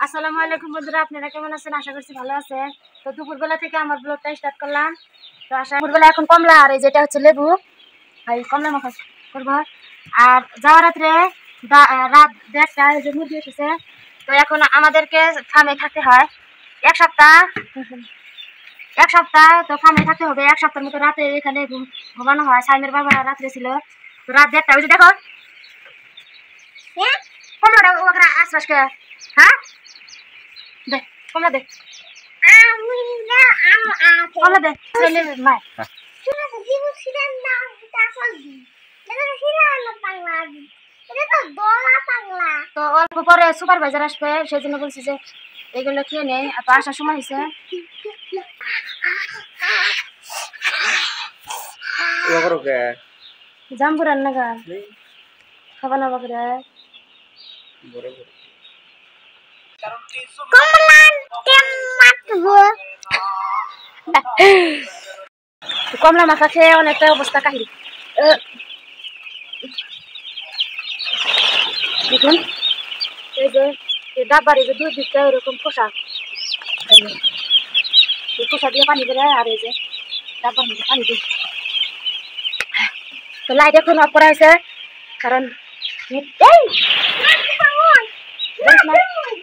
আসসালামু আলাইকুম বন্ধুরা, আপনারা কেমন আছেন? আশা করছি ভালো আছেন। তো দুপুরবেলা থেকে আমার ব্লগটা স্টার্ট করলাম। তো দুপুরবেলা এখন কমলা আর এই যেটা হচ্ছে লেবু, এই কমলা মাখা করবো। আর যাওয়ার রাত্রে রাত 1:30 এই যে মুরগি এসেছে। তো এখন আমাদেরকে ফার্মে থাকতে হয় এক সপ্তাহ। তো ফার্মে থাকতে হবে এক সপ্তাহের মতো। রাতে এখানে ঘুমানো হয়। সাইমের বাবা রাত্রে ছিল, তো রাত 1:30 ওই যে দেখো কমলাটা ওখানে আশ্বাসকে। হ্যাঁ দে কমলা দে, কমলা দে ছেলে মায়। তো অল্প পরে সুপারভাইজার আসবে, সেই জন্য বলছি যে এগুলো খেয়ে নেই। তো আসার সময় হয়েছে। জাম্বু রান্না গা খাবার না বাকরে কমলা মাখা খেয়ে অনেকটা অবস্থা কাহিল। দেখুন এই যে ডাব্বার এই যে দুই দিকটা এরকম খোসা, খোসা দিয়ে পানি বেরোয়। আর এই যে ডাব্বার মধ্যে পানি দিই। তো লাইট এখন অফ করা হয়েছে কারণ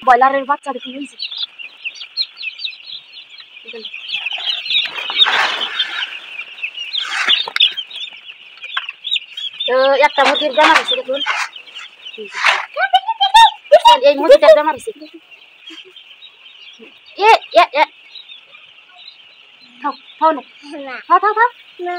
ব্রয়লারের বাচ্চা দেখুন হয়েছে। তো একটা মুরগির বেমার হয়েছে দেখুন, এই মুরগিটার বেমার হয়েছে। থাও থাও না, থাও থাও থাও না।